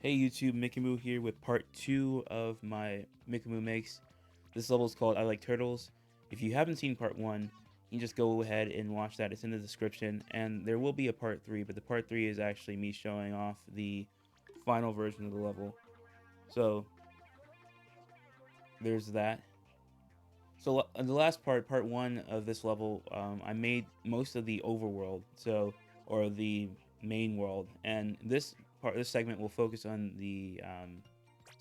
Hey YouTube, Mickomoo here with part 2 of my Mickomoo Makes. This level is called I Like Turtles. If you haven't seen part 1, you can just go ahead and watch that. It's in the description. And there will be a part 3, but the part 3 is actually me showing off the final version of the level. So, there's that. So, in the last part 1 of this level, I made most of the overworld, or the main world. And this segment will focus on the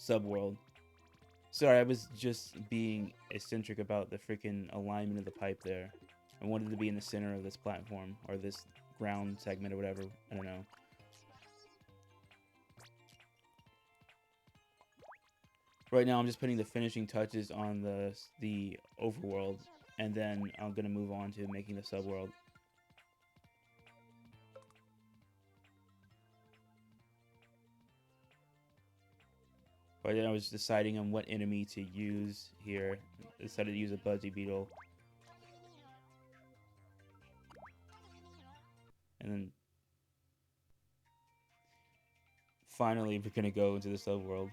subworld. Sorry, I was just being eccentric about the freaking alignment of the pipe there. I wanted to be in the center of this platform, or this ground segment, or whatever. I don't know. Right now, I'm just putting the finishing touches on the overworld, and then I'm gonna move on to making the subworld. But then I was deciding on what enemy to use here. I decided to use a Buzzy Beetle. And then finally we're gonna go into the subworld.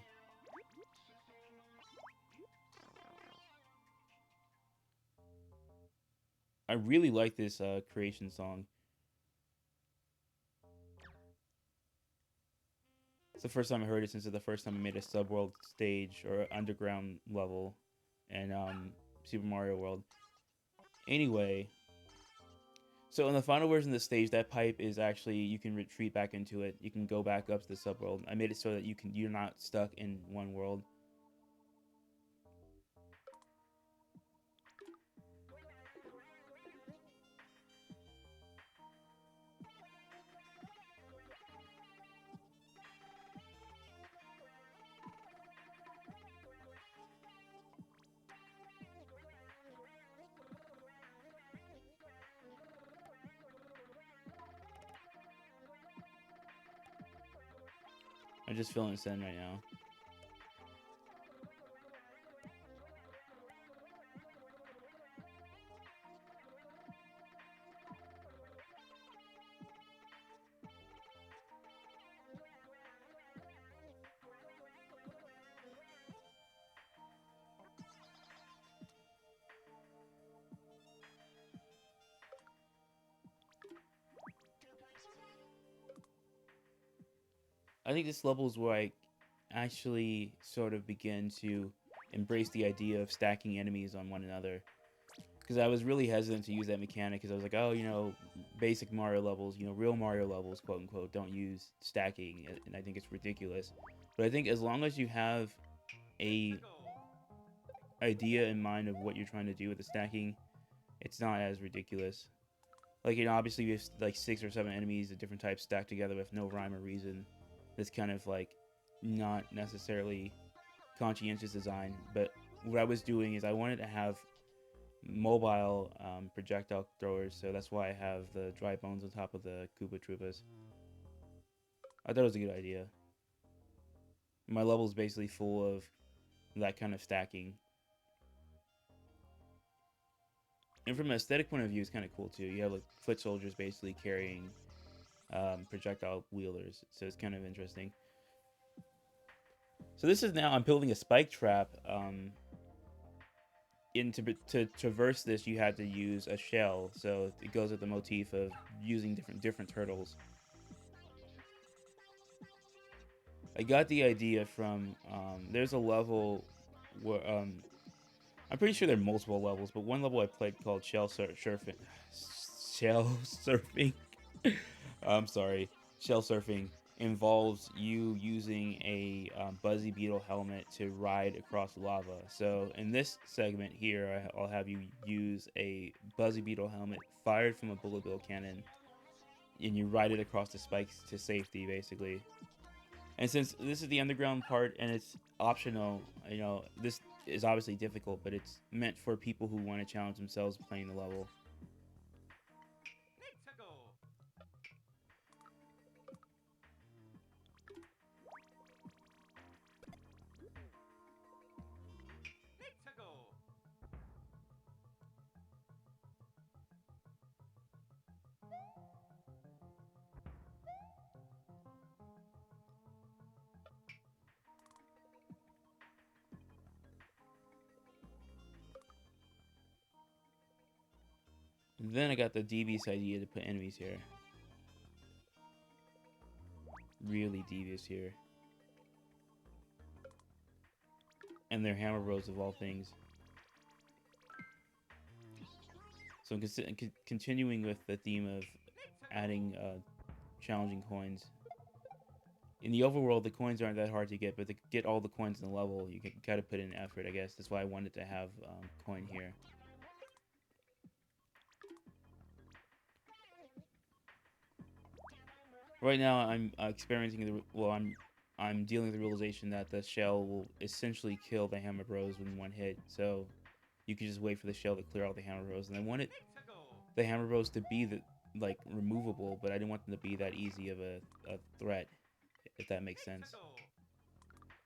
I really like this creation song. It's the first time I heard it since it's the first time I made a subworld stage or underground level in Super Mario World. Anyway, so in the final version of the stage, that pipe is actually, you can retreat back into it. You can go back up to the subworld. I made it so that you're not stuck in one world. I'm just feeling zen right now. I think this level is where I actually sort of begin to embrace the idea of stacking enemies on one another. Because I was really hesitant to use that mechanic because I was like, oh, basic Mario levels, real Mario levels, quote unquote, don't use stacking, and I think it's ridiculous. But I think as long as you have a idea in mind of what you're trying to do with the stacking, it's not as ridiculous. Like, obviously you have like 6 or 7 enemies of different types stacked together with no rhyme or reason. That's kind of like not necessarily conscientious design. But what I was doing is I wanted to have mobile projectile throwers, so that's why I have the dry bones on top of the Koopa Troopas. I thought it was a good idea. My level is basically full of that kind of stacking. And from an aesthetic point of view, it's kind of cool too. You have like foot soldiers basically carrying projectile wielders, so it's kind of interesting. So this is now, I'm building a spike trap. To traverse this, you had to use a shell, so it goes with the motif of using different turtles. I got the idea from there's a level where I'm pretty sure there are multiple levels, but one level I played called Shell surfing. I'm sorry, shell surfing involves you using a Buzzy Beetle helmet to ride across lava. So in this segment here, I'll have you use a Buzzy Beetle helmet fired from a bullet bill cannon, and you ride it across the spikes to safety, basically. And since this is the underground part and it's optional, this is obviously difficult, but it's meant for people who want to challenge themselves playing the level. Then I got the devious idea to put enemies here. Really devious here. And they're hammer bros of all things. So I'm continuing with the theme of adding challenging coins. In the overworld, the coins aren't that hard to get, but to get all the coins in the level, you gotta put in effort, I guess. That's why I wanted to have coin here. Right now, I'm experiencing I'm dealing with the realization that the shell will essentially kill the hammer bros in one hit. So you can just wait for the shell to clear all the hammer bros, and I wanted the hammer bros to be like removable, but I didn't want them to be that easy of a threat, if that makes sense.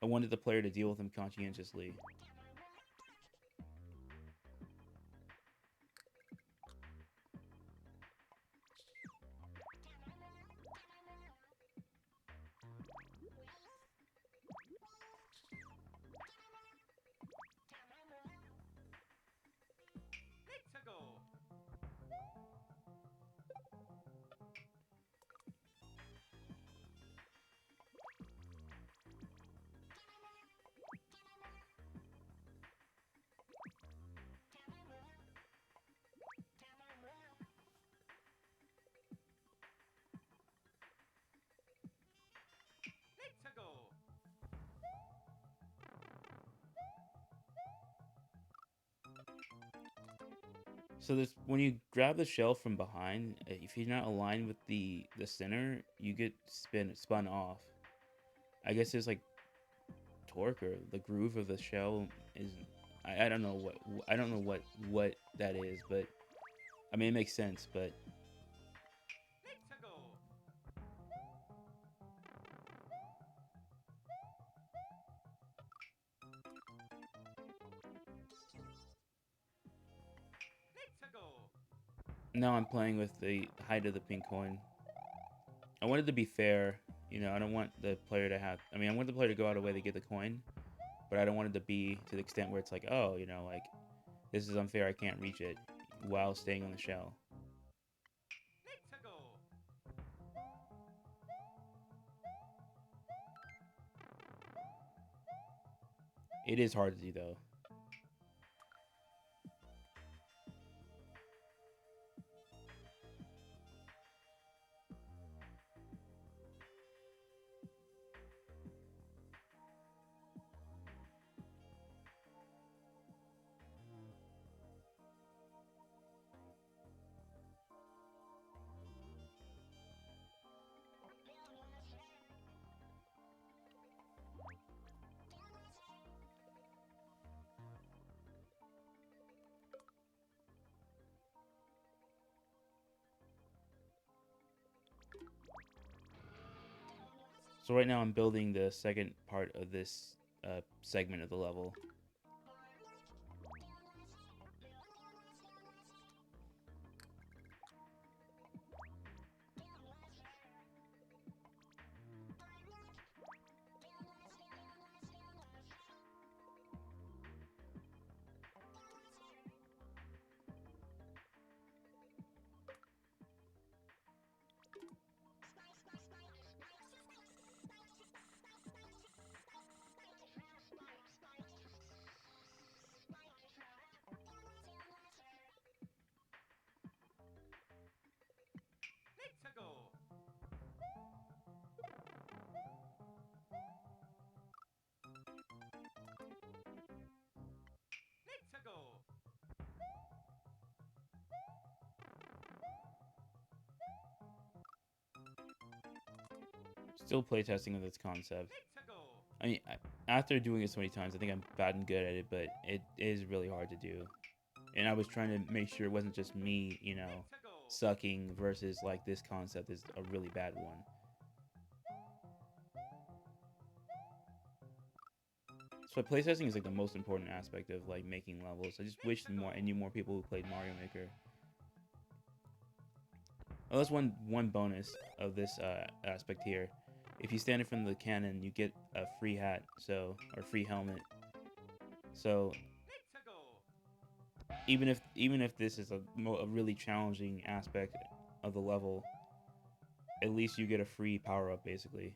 I wanted the player to deal with them conscientiously. So this, when you grab the shell from behind, if you're not aligned with the center, you get spun off. I guess it's like torque or the groove of the shell is. I don't know what that is, but I mean it makes sense, but now I'm playing with the height of the pink coin. I want it to be fair, you know. I don't want the player to have. I mean, I want the player to go out of the way to get the coin, but I don't want it to be to the extent where it's like, oh, you know, like this is unfair. I can't reach it while staying on the shell. It is hard to do though. So right now I'm building the second part of this segment of the level. Still playtesting with this concept. I mean, after doing it so many times, I think I'm gotten good at it, but it is really hard to do. And I was trying to make sure it wasn't just me, you know, sucking versus like this concept is a really bad one. So playtesting is like the most important aspect of like making levels. I just wish I knew more people who played Mario Maker. Oh, that's one bonus of this aspect here. If you stand in front of the cannon, you get a free hat, so or free helmet. So even if this is a really challenging aspect of the level, at least you get a free power up basically.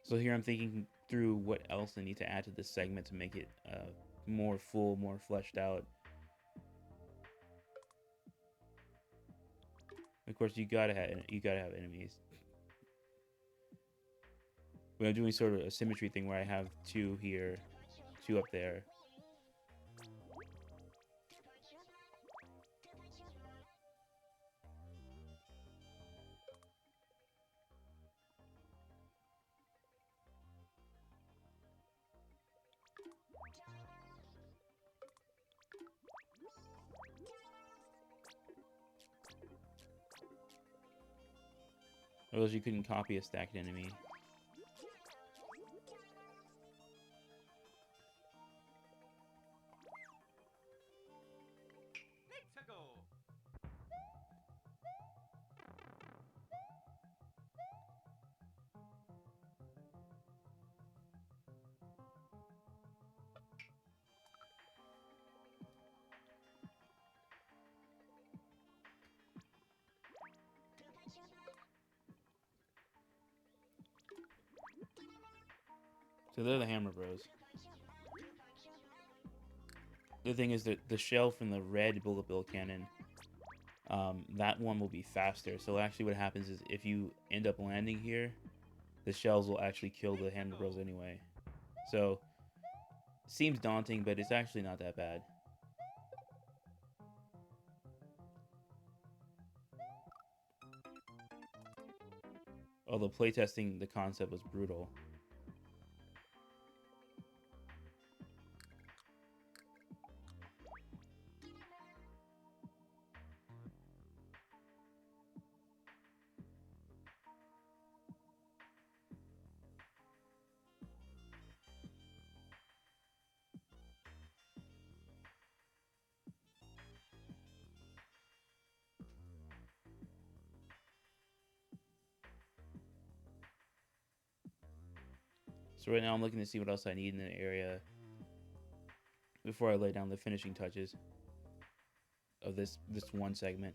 So here I'm thinking through what else I need to add to this segment to make it more full, more fleshed out. Of course, you gotta have enemies. But I'm doing sort of a symmetry thing where I have two here, two up there. Otherwise, you couldn't copy a stacked enemy. So they're the Hammer Bros. The thing is that the shell from the red Bullet Bill cannon, that one will be faster. So actually what happens is if you end up landing here, the shells will actually kill the Hammer Bros anyway. So, seems daunting, but it's actually not that bad. Although playtesting the concept was brutal. So right now I'm looking to see what else I need in the area before I lay down the finishing touches of this one segment.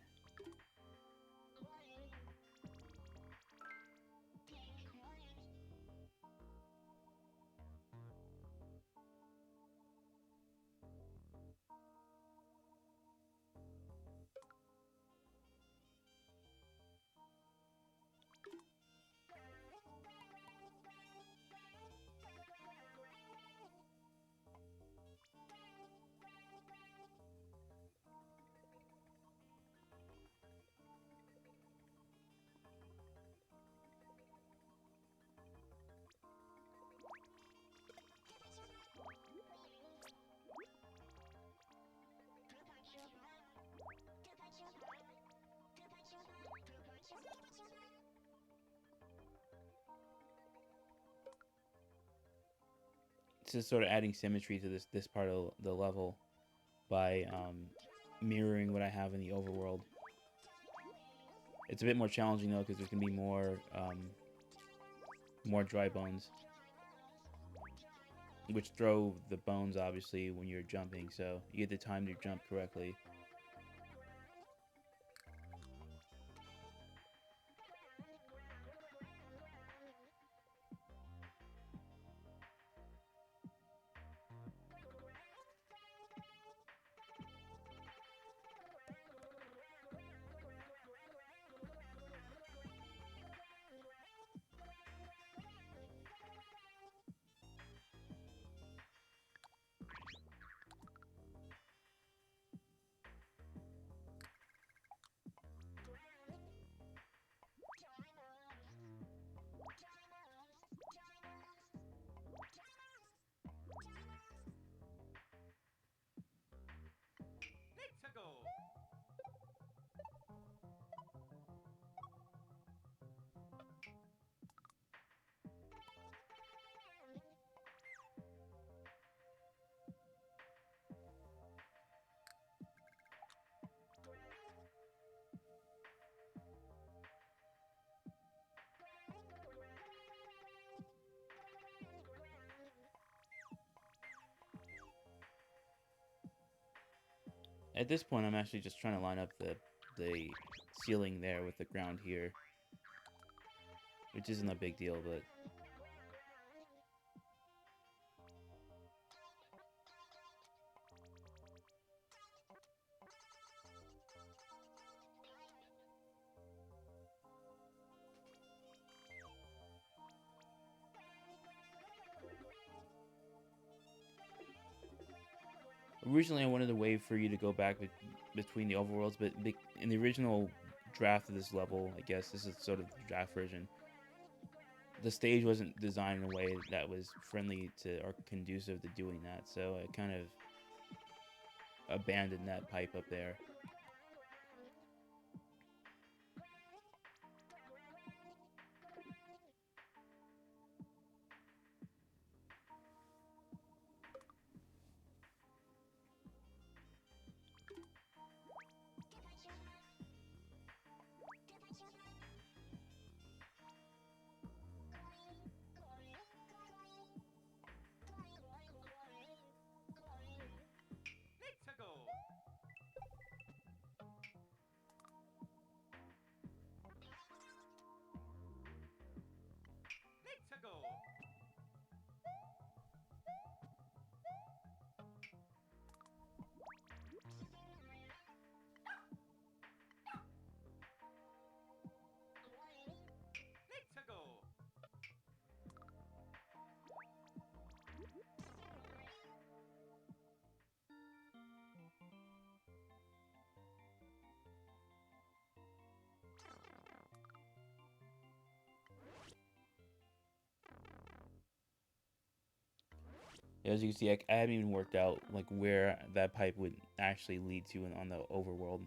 It's just sort of adding symmetry to this part of the level by mirroring what I have in the overworld. It's a bit more challenging though because there's gonna be more dry bones, which throw the bones obviously when you're jumping, so you get the time to jump correctly. At this point, I'm actually just trying to line up the ceiling there with the ground here, which isn't a big deal, but originally I wanted a way for you to go back between the overworlds, but in the original draft of this level, I guess this is sort of the draft version, the stage wasn't designed in a way that was friendly to or conducive to doing that, so I kind of abandoned that pipe up there. As you can see, I haven't even worked out like where that pipe would actually lead to on the overworld.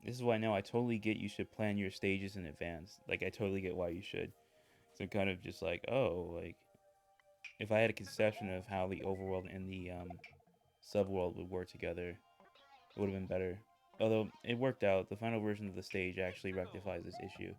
This is why now I totally get you should plan your stages in advance. Like I totally get why you should. So kind of just like, oh, like if I had a conception of how the overworld and the subworld would work together, it would have been better. Although it worked out, the final version of the stage actually rectifies this issue.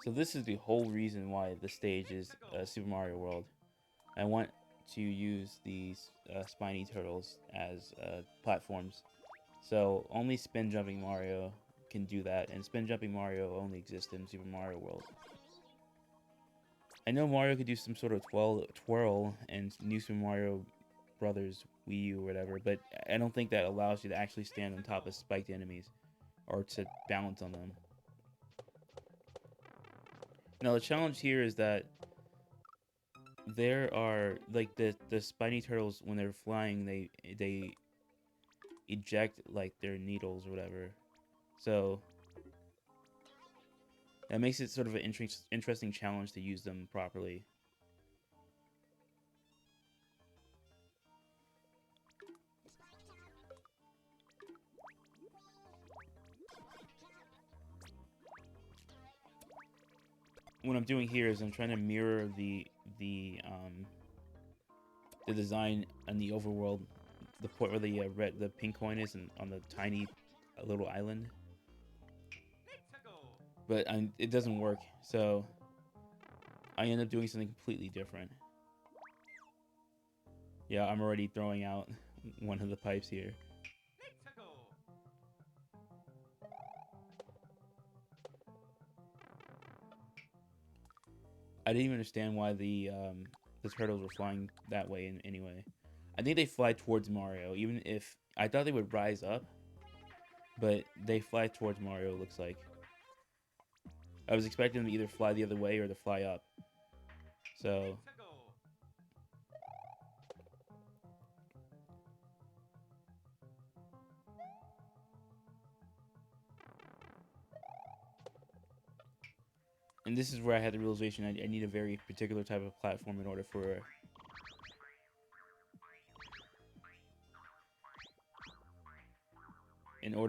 So this is the whole reason why the stage is Super Mario World. I want to use these spiny turtles as platforms. So only spin jumping Mario can do that, and spin jumping Mario only exists in Super Mario World. I know Mario could do some sort of twirl in New Super Mario Brothers Wii U or whatever, but I don't think that allows you to actually stand on top of spiked enemies or to balance on them. Now the challenge here is that there are like the spiny turtles when they're flying, they eject like their needles or whatever. So that makes it sort of an interesting challenge to use them properly. What I'm doing here is I'm trying to mirror the design on the overworld, the point where the the pink coin is, and on the tiny little island. But it doesn't work, so I end up doing something completely different. Yeah, I'm already throwing out one of the pipes here. I didn't even understand why the turtles were flying that way anyway. I think they fly towards Mario, even if I thought they would rise up, but they fly towards Mario, it looks like. I was expecting them to either fly the other way or to fly up. So, and this is where I had the realization I need a very particular type of platform in order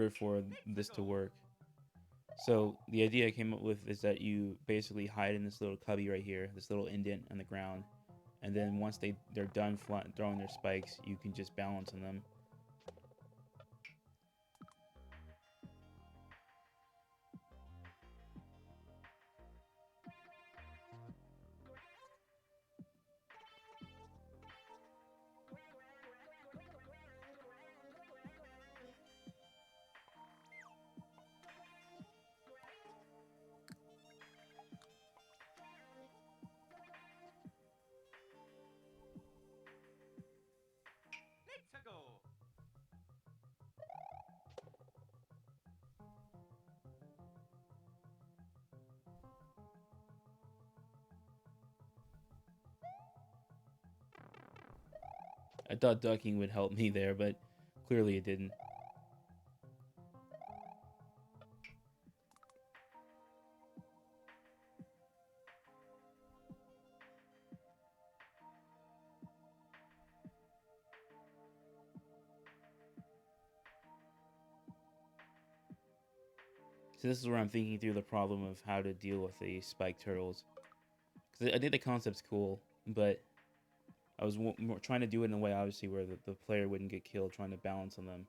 for this to work. So the idea I came up with is that you basically hide in this little cubby right here, this little indent on the ground, and then once they're done throwing their spikes, you can just balance on them. I thought ducking would help me there, but clearly it didn't. So this is where I'm thinking through the problem of how to deal with the spike turtles. Because I think the concept's cool, but I was trying to do it in a way, obviously, where the player wouldn't get killed trying to balance on them.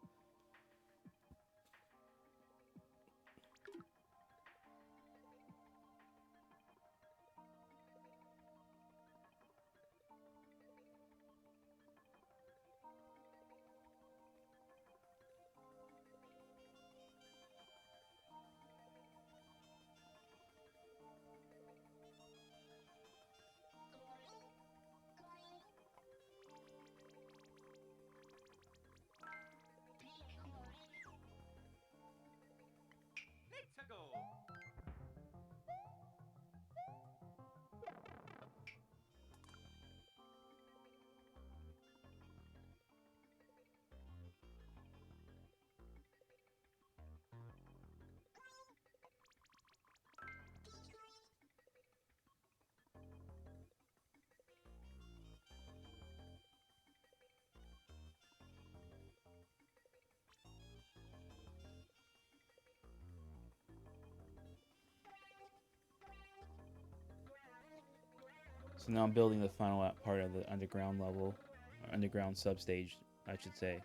So now I'm building the final part of the underground level, or underground substage, I should say.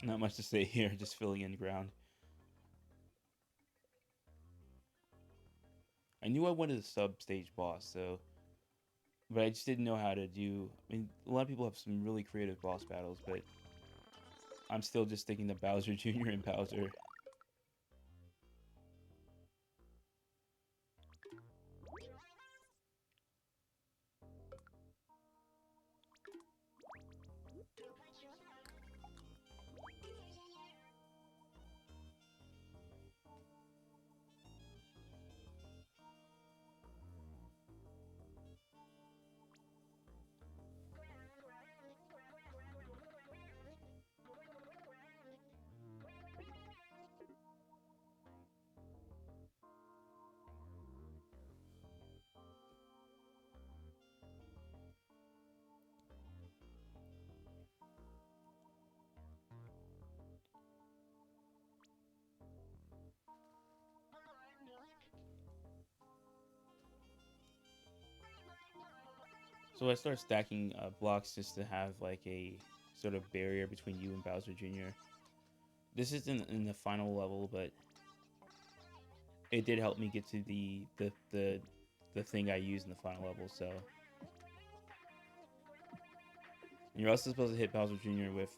Not much to say here, just filling in ground. I knew I wanted a sub-stage boss, so, but I just didn't know how to do. I mean, a lot of people have some really creative boss battles, but I'm still just sticking to Bowser Jr. and Bowser. So I start stacking blocks just to have like a sort of barrier between you and Bowser Jr. This isn't in the final level, but it did help me get to the thing I used in the final level. So and you're also supposed to hit Bowser Jr. with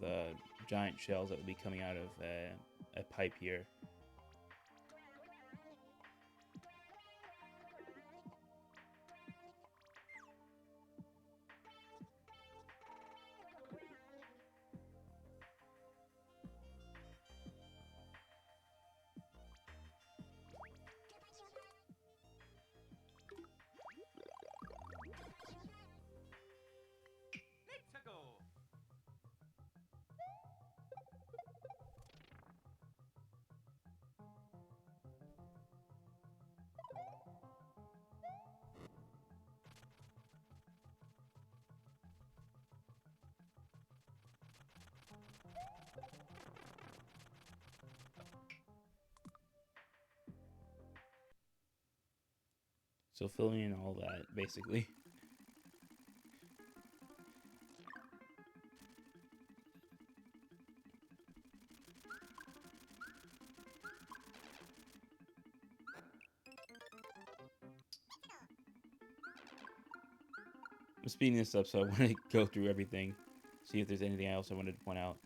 giant shells that would be coming out of a pipe here. So fill me in all that, basically. I'm speeding this up, so I want to go through everything, see if there's anything else I wanted to point out.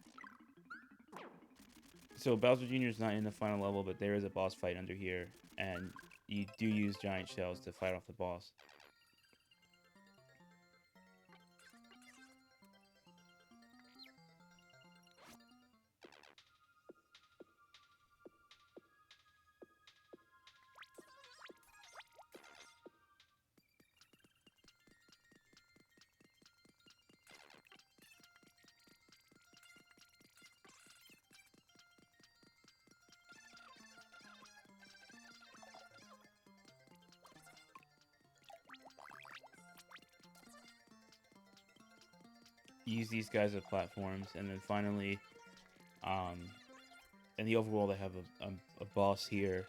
So Bowser Jr. is not in the final level, but there is a boss fight under here, and you do use giant shells to fight off the boss. Use these guys as platforms, and then finally, in the overworld, I have a boss here.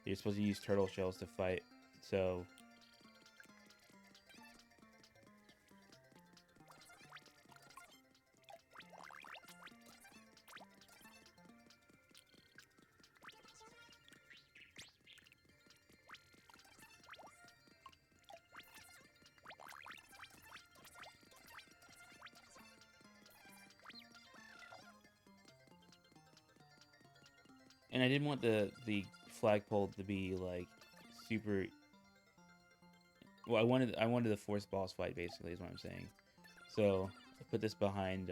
You're supposed to use turtle shells to fight. So and I didn't want the flagpole to be like super. Well, I wanted the forced boss fight basically is what I'm saying. So I put this behind.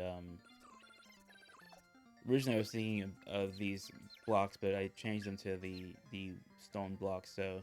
Originally, I was thinking of these blocks, but I changed them to the stone blocks. So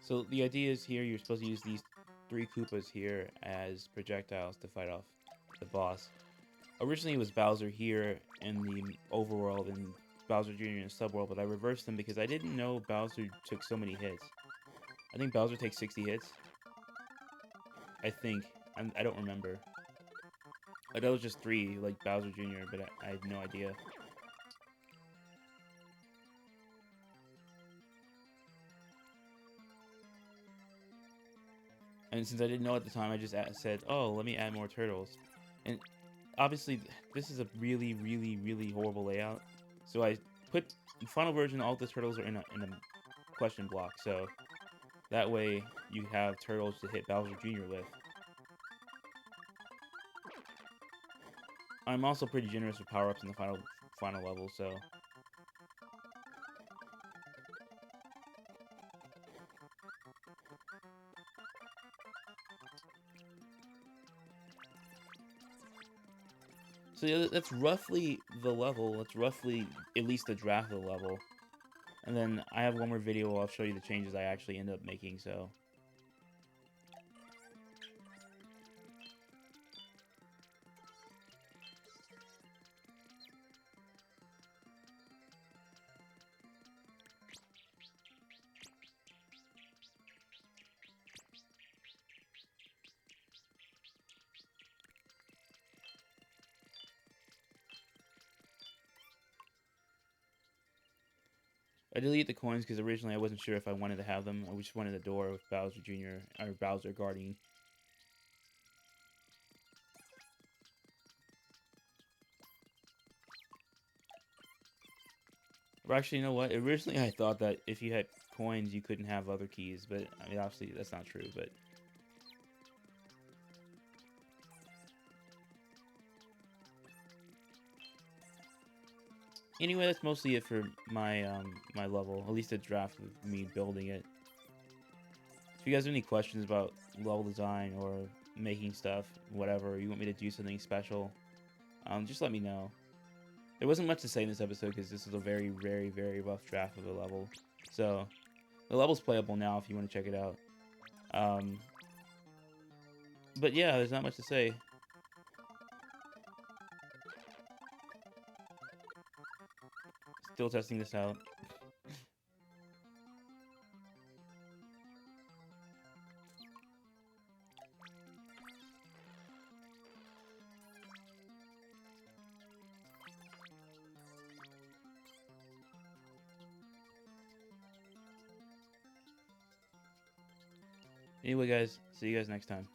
So the idea is here you're supposed to use these three Koopas here as projectiles to fight off the boss. Originally it was Bowser here in the overworld and Bowser Jr. in the subworld, but I reversed them because I didn't know Bowser took so many hits. I think Bowser takes 60 hits. I think. I don't remember. I thought it was just 3, like Bowser Jr., but I had no idea. And since I didn't know at the time, I just said, oh, let me add more turtles. And obviously, this is a really, really, really horrible layout. So I put, in final version, all the turtles are in a question block. So that way, you have turtles to hit Bowser Jr. with. I'm also pretty generous with power-ups in the final level, so... So yeah, that's roughly the level. That's roughly at least the draft of the level. And then I have one more video where I'll show you the changes I actually end up making, so... I deleted the coins because originally I wasn't sure if I wanted to have them. I just wanted a door with Bowser Jr. or Bowser guarding. Or actually, you know what? Originally I thought that if you had coins you couldn't have other keys, but I mean obviously that's not true, but... Anyway, that's mostly it for my my level, at least a draft of me building it. If you guys have any questions about level design or making stuff, whatever, you want me to do something special, just let me know. There wasn't much to say in this episode because this is a very, very, very rough draft of the level. So, the level's playable now if you want to check it out. But yeah, there's not much to say. Still testing this out. Anyway, guys, see you guys next time.